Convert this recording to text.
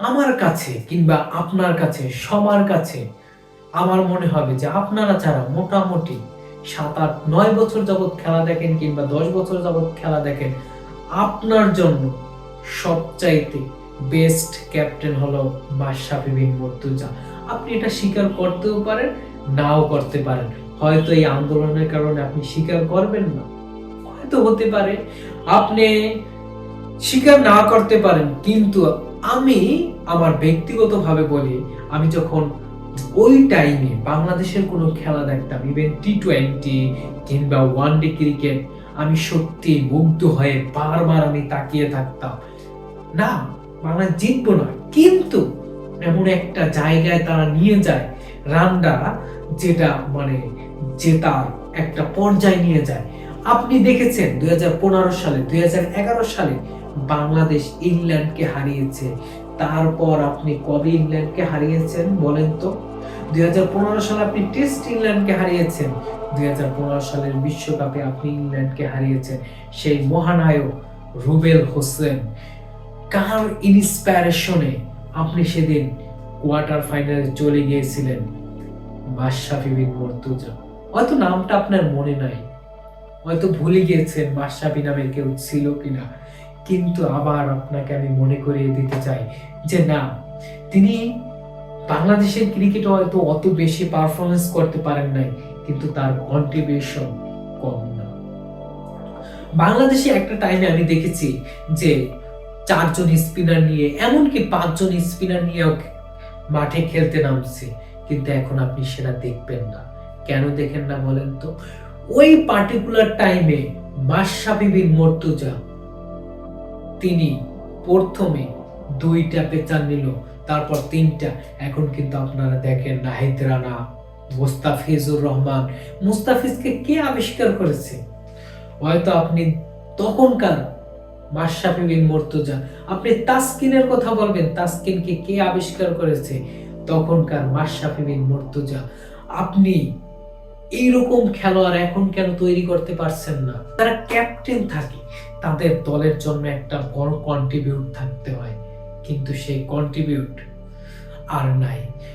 আমার কাছে কিংবা আপনার কাছে, সবার কাছে আমার মনে হবে যে আপনারা যারা মোটামুটি ৭, ৮, ৯ বছর যাবৎ খেলা দেখেন কিংবা ১০ বছর যাবৎ খেলা দেখেন, আপনার জন্য সবচাইতে বেস্ট ক্যাপ্টেন হলো মাশরাফি বিন মুর্তজা। আপনি এটা স্বীকার করতেও পারেন, নাও করতে পারেন। হয়তো এই আন্দোলনের কারণে আপনি স্বীকার করবেন না, হয়তো হতে পারে আপনি স্বীকার না করতে পারেন, কিন্তু আমি আমার ব্যক্তিগতভাবে বলি, আমি যখন ওই টাইমে বাংলাদেশের কোনো খেলা দেখতাম, ইভেন টি-20 কিংবা ওয়ানডে ক্রিকেট, আমি সত্যি মুগ্ধ হয়ে বারবার আমি তাকিয়ে থাকতাম। না, বাংলাদেশ জিতবো না, কিন্তু এমন একটা জায়গায় তারা নিয়ে যায় রানটা, যেটা মানে জেতার একটা পর্যায়ে নিয়ে যায়। আপনি দেখেছেন 2015 সালে, 2011 সালে বাংলাদেশ ইংল্যান্ডকে হারিয়েছে। তারপর আপনি কবে ইংল্যান্ডকে হারিয়েছেন বলেন তো? 2015 সালে আপনি টেস্ট ইংল্যান্ডকে হারিয়েছেন। 2015 সালের বিশ্বকাপে আপনি ইংল্যান্ডকে হারিয়েছেন। সেই মহানায়ক রুবেল হোসেন, কার ইন্সপিরেশনে আপনি সেদিন কোয়ার্টার ফাইনালে চলে গিয়েছিলেন? মাশরাফি বিন মুর্তজা। হয়তো নামটা আপনার মনে নাই, হয়তো ভুলে গিয়েছেন মাশরাফি নামের কেউ ছিল কিনা, কিন্তু আবার আপনাকে আমি মনে করিয়ে দিতে চাই যে না, তিনি বাংলাদেশের ক্রিকেটে হয়তো অত বেশি পারফরমেন্স করতে পারেন নাই, কিন্তু তার কন্ট্রিবিউশন কম না। বাংলাদেশে একটা টাইমে আমি দেখেছি যে 4 জন স্পিনার নিয়ে, এমনকি 5 জন স্পিনার নিয়েও মাঠে খেলতে নামছে, কিন্তু এখন আপনি সেটা দেখবেন না। কেন দেখেন না বলেন তো? ওই পার্টিকুলার টাইমে মাশরাফি বিন মুর্তজা তিনি প্রথমে 2টা পেচার নিল, তারপর 3টা। এখন কিন্তু আপনারা দেখেন নাহিদ রানা, মুস্তাফিজুর রহমান। মুস্তাফিজকে কে আবিষ্কার করেছে? হয়তো আপনি তখনকার মাশরাফি বিন মুর্তজা, আপনি তাসকিনের কথা বলবেন, তাসকিনকে কে আবিষ্কার করেছে? তখনকার মাশরাফি বিন মুর্তজা। আপনি এইরকম খেলোয়াড় এখন কেন তৈরি করতে পারছেন না? তারা ক্যাপ্টেন থাকে, তাদের দলের জন্য একটা বড় কন্ট্রিবিউট থাকতে হয়, কিন্তু সেই কন্ট্রিবিউট আর নাই।